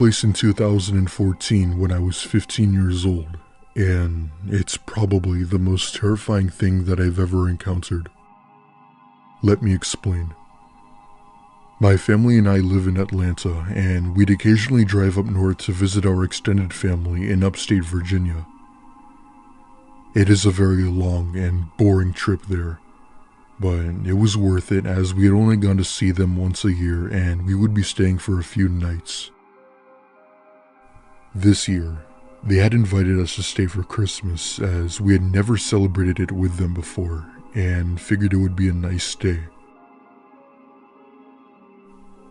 Place in 2014 when I was 15 years old, and it's probably the most terrifying thing that I've ever encountered. Let me explain. My family and I live in Atlanta, and we'd occasionally drive up north to visit our extended family in upstate Virginia. It is a very long and boring trip there, but it was worth it as we had only gone to see them once a year and we would be staying for a few nights. This year, they had invited us to stay for Christmas as we had never celebrated it with them before and figured it would be a nice day.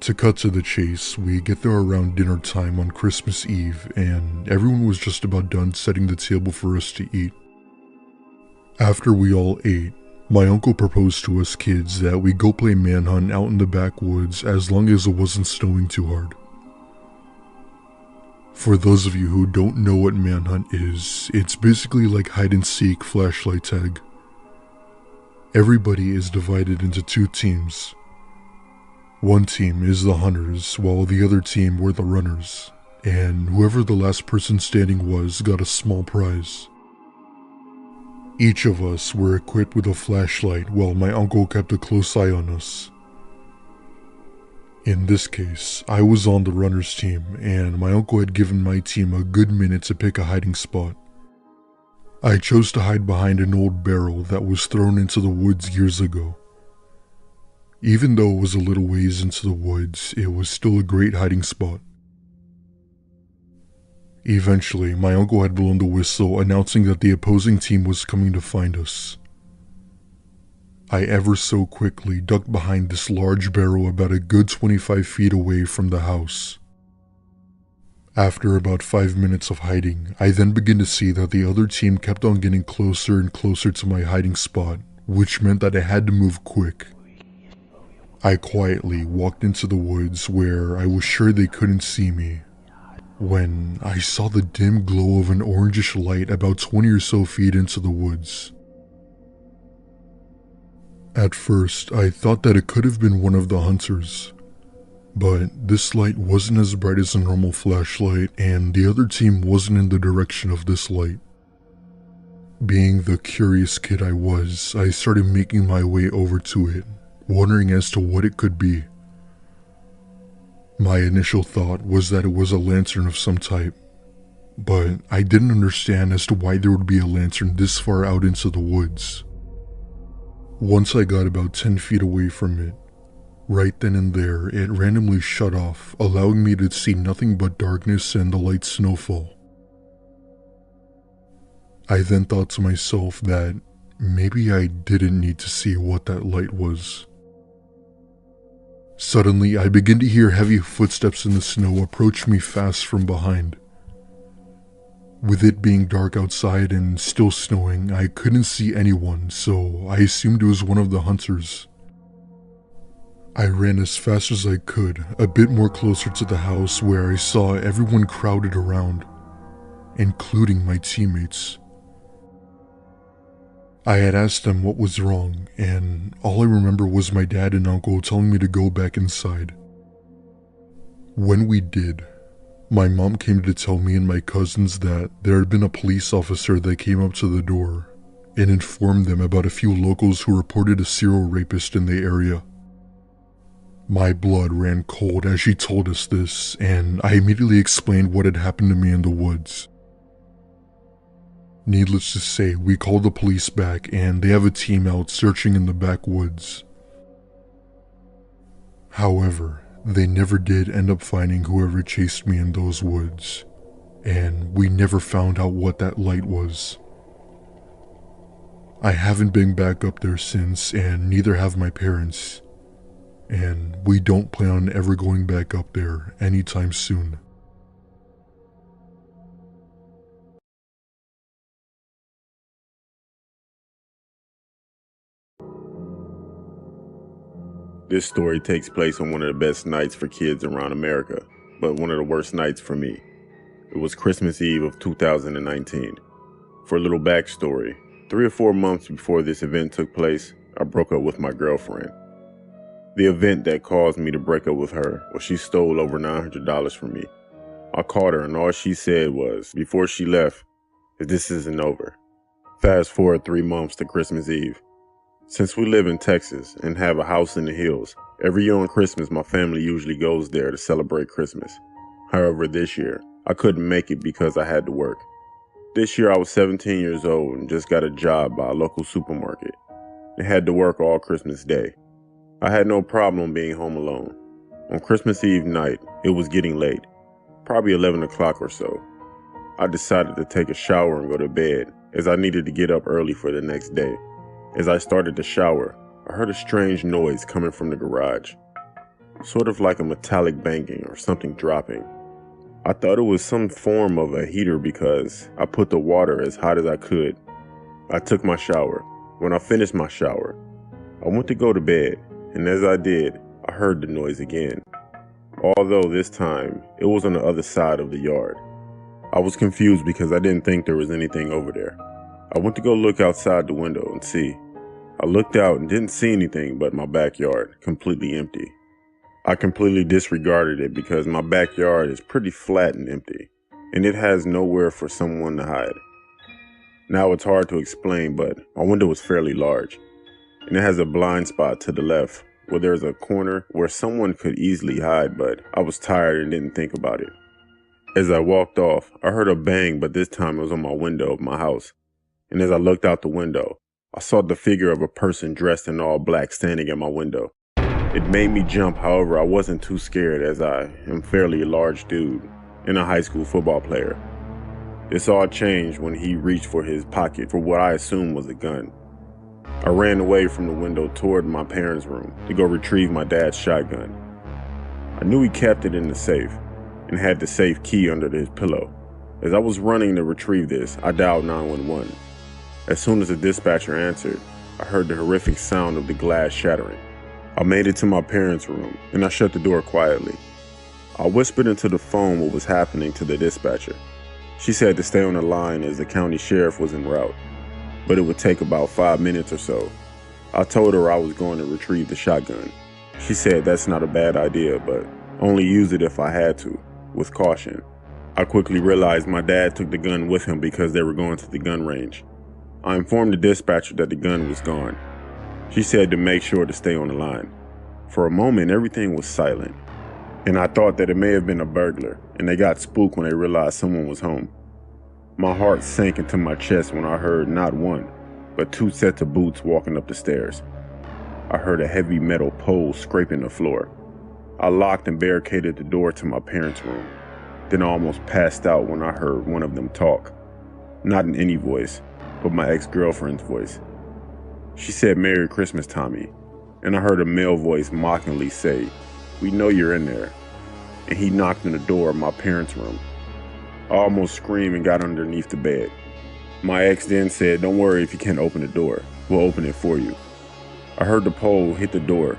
To cut to the chase, we get there around dinner time on Christmas Eve and everyone was just about done setting the table for us to eat. After we all ate, my uncle proposed to us kids that we go play manhunt out in the backwoods as long as it wasn't snowing too hard. For those of you who don't know what manhunt is, it's basically like hide and seek flashlight tag. Everybody is divided into two teams. One team is the hunters, while the other team were the runners, and whoever the last person standing was got a small prize. Each of us were equipped with a flashlight while my uncle kept a close eye on us. In this case, I was on the runners team and my uncle had given my team a good minute to pick a hiding spot. I chose to hide behind an old barrel that was thrown into the woods years ago. Even though it was a little ways into the woods, it was still a great hiding spot. Eventually, my uncle had blown the whistle announcing that the opposing team was coming to find us. I ever so quickly ducked behind this large barrel about a good 25 feet away from the house. After about 5 minutes of hiding, I then began to see that the other team kept on getting closer and closer to my hiding spot, which meant that I had to move quick. I quietly walked into the woods where I was sure they couldn't see me, when I saw the dim glow of an orangish light about 20 or so feet into the woods. At first, I thought that it could have been one of the hunters, but this light wasn't as bright as a normal flashlight and the other team wasn't in the direction of this light. Being the curious kid I was, I started making my way over to it, wondering as to what it could be. My initial thought was that it was a lantern of some type, but I didn't understand as to why there would be a lantern this far out into the woods. Once I got about 10 feet away from it, right then and there it randomly shut off, allowing me to see nothing but darkness and the light snowfall. I then thought to myself that maybe I didn't need to see what that light was. Suddenly, I began to hear heavy footsteps in the snow approach me fast from behind. With it being dark outside and still snowing, I couldn't see anyone, so I assumed it was one of the hunters. I ran as fast as I could, a bit more closer to the house where I saw everyone crowded around, including my teammates. I had asked them what was wrong, and all I remember was my dad and uncle telling me to go back inside. When we did, my mom came to tell me and my cousins that there had been a police officer that came up to the door and informed them about a few locals who reported a serial rapist in the area. My blood ran cold as she told us this, and I immediately explained what had happened to me in the woods. Needless to say, we called the police back and they have a team out searching in the backwoods. However, they never did end up finding whoever chased me in those woods, and we never found out what that light was. I haven't been back up there since, and neither have my parents, and we don't plan on ever going back up there anytime soon. This story takes place on one of the best nights for kids around America, but one of the worst nights for me. It was Christmas Eve of 2019. For a little backstory, 3 or 4 months before this event took place, I broke up with my girlfriend. The event that caused me to break up with her was she stole over $900 from me. I called her and all she said was, before she left, this isn't over. Fast forward 3 months to Christmas Eve. Since we live in Texas and have a house in the hills, every year on Christmas my family usually goes there to celebrate Christmas. However, this year, I couldn't make it because I had to work. This year I was 17 years old and just got a job by a local supermarket and had to work all Christmas Day. I had no problem being home alone. On Christmas Eve night, it was getting late, probably 11 o'clock or so. I decided to take a shower and go to bed as I needed to get up early for the next day. As I started to shower, I heard a strange noise coming from the garage, sort of like a metallic banging or something dropping. I thought it was some form of a heater because I put the water as hot as I could. I took my shower. When I finished my shower, I went to go to bed, and as I did, I heard the noise again. Although this time, it was on the other side of the yard. I was confused because I didn't think there was anything over there. I went to go look outside the window and see. I looked out and didn't see anything but my backyard, completely empty. I completely disregarded it because my backyard is pretty flat and empty, and it has nowhere for someone to hide. Now it's hard to explain, but my window was fairly large, and it has a blind spot to the left where there's a corner where someone could easily hide, but I was tired and didn't think about it. As I walked off, I heard a bang, but this time it was on my window of my house, and as I looked out the window, I saw the figure of a person dressed in all black standing at my window. It made me jump, however, I wasn't too scared as I am fairly a large dude and a high school football player. This all changed when he reached for his pocket for what I assumed was a gun. I ran away from the window toward my parents' room to go retrieve my dad's shotgun. I knew he kept it in the safe and had the safe key under his pillow. As I was running to retrieve this, I dialed 911. As soon as the dispatcher answered, I heard the horrific sound of the glass shattering. I made it to my parents' room, and I shut the door quietly. I whispered into the phone what was happening to the dispatcher. She said to stay on the line as the county sheriff was en route, but it would take about 5 minutes or so. I told her I was going to retrieve the shotgun. She said that's not a bad idea, but only use it if I had to, with caution. I quickly realized my dad took the gun with him because they were going to the gun range. I informed the dispatcher that the gun was gone. She said to make sure to stay on the line. For a moment, everything was silent, and I thought that it may have been a burglar, and they got spooked when they realized someone was home. My heart sank into my chest when I heard not one, but 2 sets of boots walking up the stairs. I heard a heavy metal pole scraping the floor. I locked and barricaded the door to my parents' room. Then I almost passed out when I heard one of them talk. Not in any voice, but my ex-girlfriend's voice. She said, "Merry Christmas, Tommy," and I heard a male voice mockingly say, "We know you're in there," and he knocked on the door of my parents' room. I almost screamed and got underneath the bed. My ex then said, "Don't worry if you can't open the door, we'll open it for you." I heard the pole hit the door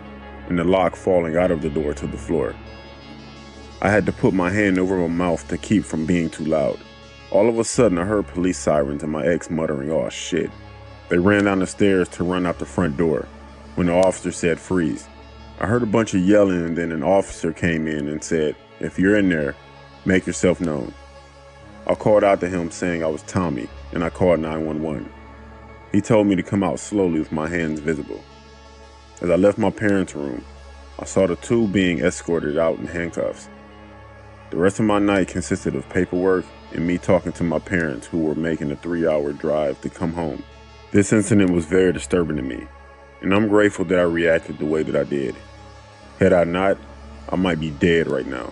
and the lock falling out of the door to the floor. I had to put my hand over my mouth to keep from being too loud. All of a sudden I heard police sirens and my ex muttering, "Oh shit." They ran down the stairs to run out the front door when the officer said freeze. I heard a bunch of yelling and then an officer came in and said, "If you're in there, make yourself known." I called out to him saying I was Tommy and I called 911. He told me to come out slowly with my hands visible. As I left my parents' room, I saw the 2 being escorted out in handcuffs. The rest of my night consisted of paperwork and me talking to my parents who were making a 3-hour drive to come home. This incident was very disturbing to me, and I'm grateful that I reacted the way that I did. Had I not, I might be dead right now.